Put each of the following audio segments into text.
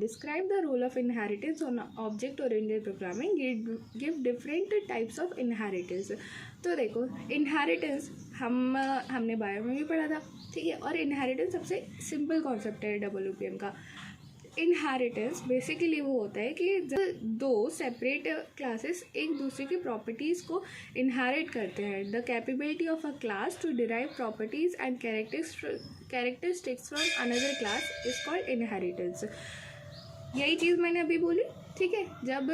Describe the role of inheritance on object-oriented programming. Give different types of inheritance. तो देखो inheritance हमने bio में भी पढ़ा था, ठीक है। और inheritance सबसे सिंपल कॉन्सेप्ट है WPM का। इनहेरिटेंस बेसिकली वो होता है कि दो सेपरेट क्लासेस एक दूसरे की प्रॉपर्टीज़ को इनहेरिट करते हैं। The capability of a class to derive properties and characteristics from another class is called inheritance. यही चीज़ मैंने अभी बोली, ठीक है। जब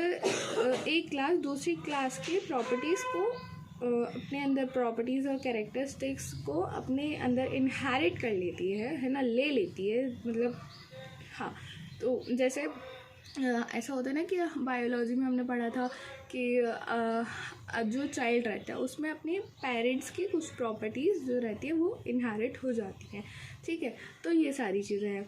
एक क्लास दूसरी क्लास की प्रॉपर्टीज़ को अपने अंदर प्रॉपर्टीज़ और कैरेक्टरिस्टिक्स को अपने अंदर इनहेरिट कर लेती है ना, ले लेती है, मतलब हाँ। तो जैसे ऐसा होता है ना कि बायोलॉजी में हमने पढ़ा था कि जो चाइल्ड रहता है उसमें अपने पेरेंट्स की कुछ प्रॉपर्टीज़ जो रहती है वो इनहेरिट हो जाती हैं, ठीक है। तो ये सारी चीज़ें हैं,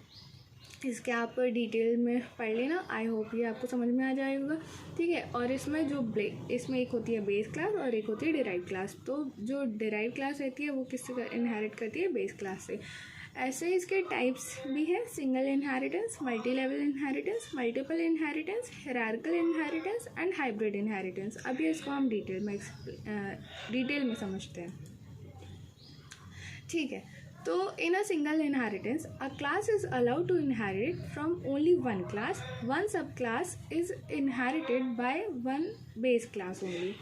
इसके आप डिटेल में पढ़ लेना। आई होप ये आपको समझ में आ जाएगा, ठीक है। और इसमें इसमें एक होती है बेस क्लास और एक होती है डिराइव क्लास। तो जो डिराइव क्लास रहती है वो किससे इनहेरिट करती है? बेस क्लास से। ऐसे इसके टाइप्स भी है, single inheritance, multi level inheritance, multiple inheritance, hierarchical inheritance and hybrid inheritance. अभी इसको हम डिटेल में समझते हैं, ठीक है। तो in a single inheritance a class is allowed to inherit from only one class. One sub class is inherited by one base class only.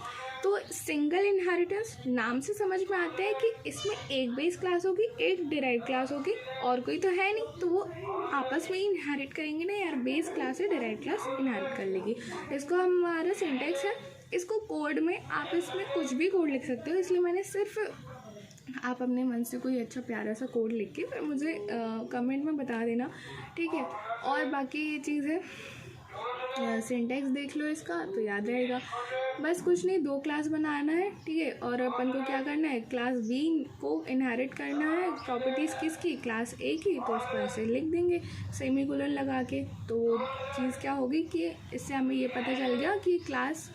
तो सिंगल इनहेरिटेंस नाम से समझ में आता है कि इसमें एक बेस क्लास होगी, एक डिराइव क्लास होगी, और कोई तो है नहीं, तो वो आपस में ही इनहेरिट करेंगे ना यार, बेस क्लास से डिराइव क्लास इनहेरिट कर लेगी। इसको हमारा सिंटेक्स है। इसको कोड में आप इसमें कुछ भी कोड लिख सकते हो, इसलिए मैंने सिर्फ आप अपने मन से कोई अच्छा प्यारा सा कोड लिख के फिर मुझे कमेंट में बता देना, ठीक है। और बाकी ये चीज़ है, सिंटेक्स देख लो इसका तो याद रहेगा। बस कुछ नहीं, दो क्लास बनाना है, ठीक है। और अपन को क्या करना है, क्लास बी को इनहेरिट करना है, प्रॉपर्टीज़ किसकी? क्लास ए की। तो उसको ऐसे लिख देंगे सेमीकोलन लगा के। तो चीज़ क्या होगी कि इससे हमें ये पता चल गया कि क्लास,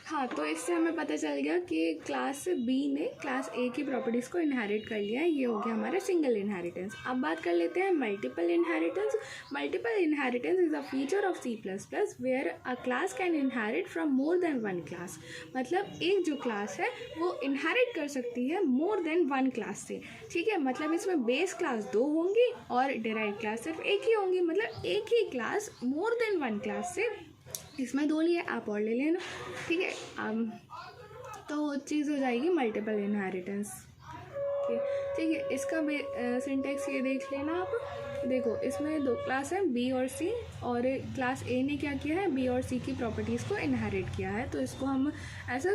हाँ, तो इससे हमें पता चल गया कि क्लास बी ने क्लास ए की प्रॉपर्टीज़ को इनहेरिट कर लिया है। ये हो गया हमारा सिंगल इनहेरिटेंस। अब बात कर लेते हैं multiple inheritance. Multiple inheritance is a feature of C++ where a class can inherit from more than one class. मतलब एक जो क्लास है वो इनहेरिट कर सकती है मोर देन वन क्लास से, ठीक है। मतलब इसमें बेस क्लास दो होंगी और डिराइव क्लास सिर्फ एक ही होंगी। मतलब एक ही class more than one class से, इसमें दो लिए, आप और ले लेना, ठीक है। तो चीज़ हो जाएगी मल्टीपल इनहेरिटेंस, ठीक है। इसका सिंटेक्स ये देख लेना आप। देखो इसमें दो क्लास है, बी और सी, और क्लास ए ने क्या किया है, बी और सी की प्रॉपर्टीज़ को इनहेरिट किया है। तो इसको हम ऐसा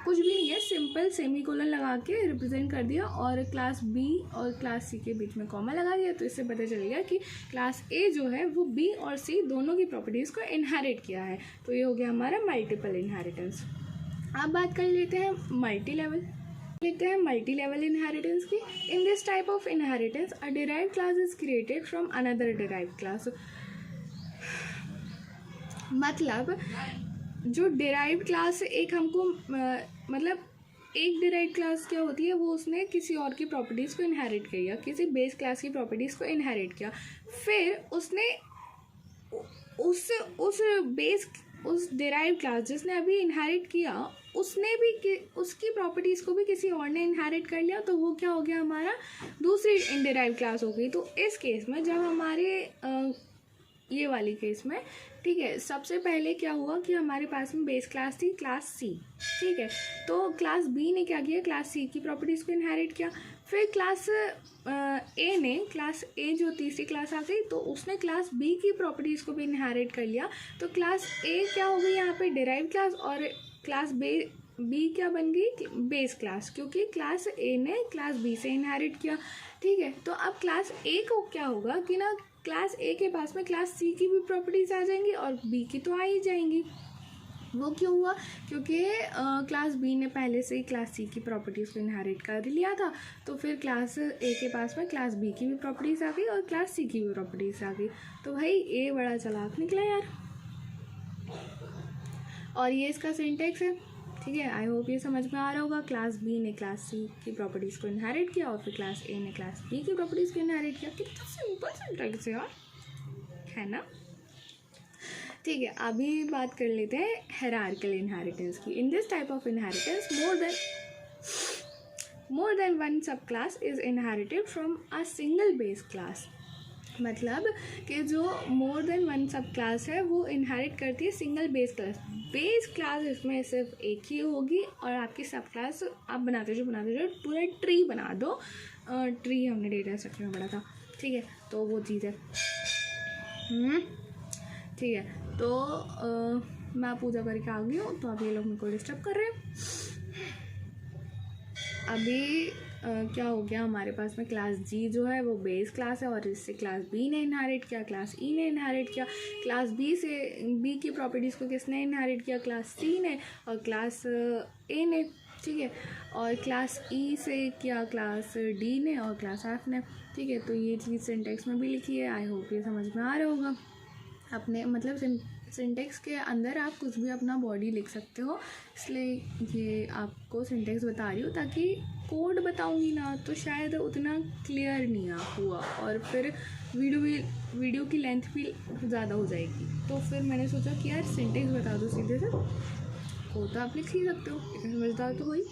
कुछ भी नहीं है, सिंपल सेमीकोलन लगा के रिप्रेजेंट कर दिया और क्लास बी और क्लास सी के बीच में कॉमा लगा दिया। तो इससे पता चल गया कि क्लास ए जो है वो बी और सी दोनों की प्रॉपर्टीज़ को इनहेरिट किया है। तो ये हो गया हमारा मल्टीपल इनहेरिटेंस। अब बात कर लेते हैं मल्टी लेवल इनहेरिटेंस की। In this type of inheritance a derived class is created from another derived class. मतलब जो डिराइव्ड क्लास एक हमको मतलब एक डिराइव्ड क्लास क्या होती है, वो उसने किसी और की प्रॉपर्टीज़ को इनहेरिट किया, किसी बेस क्लास की प्रॉपर्टीज़ को इनहेरिट किया, फिर उसने उस डिराइव क्लास जिसने अभी इनहेरिट किया उसने भी उसकी प्रॉपर्टीज़ को भी किसी और ने इनहेरिट कर लिया। तो वो क्या हो गया, हमारा दूसरी इनडिराइव क्लास हो गई। तो इस केस में जब हमारे ये वाली केस में, ठीक है, सबसे पहले क्या हुआ कि हमारे पास में बेस क्लास थी क्लास सी, ठीक है। तो क्लास बी ने क्या किया, क्लास सी की प्रॉपर्टीज़ को इनहेरिट किया। फिर क्लास ए जो तीसरी क्लास आ गई तो उसने क्लास बी की प्रॉपर्टीज़ को भी इनहेरिट कर लिया। तो क्लास ए क्या हो गई यहाँ पे, डिराइव क्लास, और क्लास बी क्या बन गई, बेस क्लास, क्योंकि क्लास ए ने क्लास बी से इनहेरिट किया, ठीक है। तो अब क्लास ए को क्या होगा कि ना, क्लास ए के पास में क्लास सी की भी प्रॉपर्टीज़ आ जाएंगी और बी की तो आ ही जाएंगी। वो क्यों हुआ, क्योंकि क्लास बी ने पहले से ही क्लास सी की प्रॉपर्टीज़ को इनहेरिट कर लिया था। तो फिर क्लास ए के पास में क्लास बी की भी प्रॉपर्टीज़ आ गई और क्लास सी की भी प्रॉपर्टीज़ आ गई। तो भाई ए बड़ा चालाक निकला यार। और ये इसका सिंटेक्स है, ठीक है, आई होप ये समझ में आ रहा होगा। क्लास बी ने क्लास सी की प्रॉपर्टीज़ को इनहेरिट किया और फिर क्लास ए ने क्लास बी की प्रॉपर्टीज़ को इनहेरिट किया। कितना सिंपल सिंटैक्स है यार, है ना। ठीक है, अभी बात कर लेते हैं हायरार्किकल इनहेरिटेंस की। In this type of inheritance more than one sub class is inherited from a single base class. मतलब कि जो more than one sub class है वो इनहेरिट करती है single base class. Base class इसमें सिर्फ एक ही होगी और आपकी सब क्लास आप बनाते जो पूरा ट्री बना दो। ट्री हमने डेटा स्ट्रक्चर में पढ़ा था, ठीक है, तो वो चीज़ है। ठीक है, तो मैं पूजा करके आ गई हूँ, तो अभी ये लोग मेरे को डिस्टर्ब कर रहे हैं। अभी क्या हो गया, हमारे पास में क्लास जी जो है वो बेस क्लास है और इससे क्लास बी ने इनहेरिट किया, क्लास ई ने इनहेरिट किया। क्लास बी से बी की प्रॉपर्टीज़ को किसने इनहेरिट किया, क्लास सी ने और क्लास ए ने, ठीक है, और क्लास ई से किया क्लास डी ने और क्लास एफ ने, ठीक है। तो ये चीज़ सिंटेक्स में भी लिखी है, आई होप ये समझ में आ रहा होगा। अपने मतलब सिंटेक्स के अंदर आप कुछ भी अपना बॉडी लिख सकते हो, इसलिए ये आपको सिंटेक्स बता रही हूँ, ताकि कोड बताऊँगी ना तो शायद उतना क्लियर नहीं हुआ और फिर वीडियो की लेंथ भी ज़्यादा हो जाएगी। तो फिर मैंने सोचा कि यार सिंटेक्स बता दो सीधे से, कोड तो आप लिख ही सकते हो, इतना समझदार तो हुई।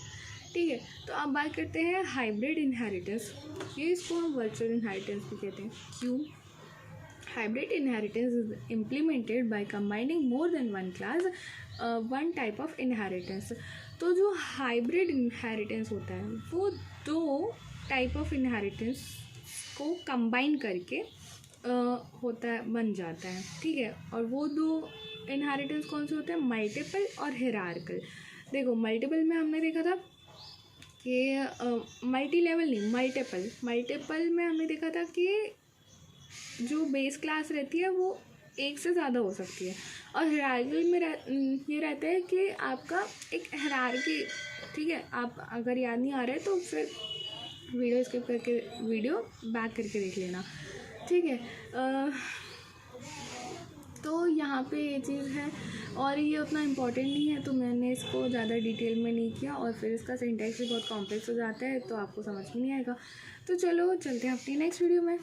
ठीक है, तो अब बात करते हैं हाइब्रिड इनहेरिटेंस। ये इसको हम वर्चुअल इनहेरिटेंस भी कहते हैं। क्यों? Hybrid inheritance is implemented by combining more than one class, one type of inheritance। तो जो हाइब्रिड इनहेरिटेंस होता है वो दो टाइप ऑफ इनहेरिटेंस को कंबाइन करके होता है, बन जाता है, ठीक है। और वो दो इनहेरिटेंस कौन से होते हैं, मल्टीपल और हायरार्किकल। देखो मल्टीपल में हमने देखा था कि मल्टी लेवल नहीं, मल्टीपल में हमने देखा था कि जो बेस क्लास रहती है वो एक से ज़्यादा हो सकती है। और हायरार्किकल में ये रहता है कि आपका एक हायरार्की, ठीक है। आप अगर याद नहीं आ रहा है तो फिर वीडियो स्किप करके वीडियो बैक करके देख लेना, ठीक है। तो यहाँ पे ये चीज़ है और ये उतना इम्पोर्टेंट नहीं है, तो मैंने इसको ज़्यादा डिटेल में नहीं किया और फिर इसका सिंटैक्स भी बहुत कॉम्प्लेक्स हो जाता है, तो आपको समझ में नहीं आएगा। तो चलो चलते हैं अपनी नेक्स्ट वीडियो में।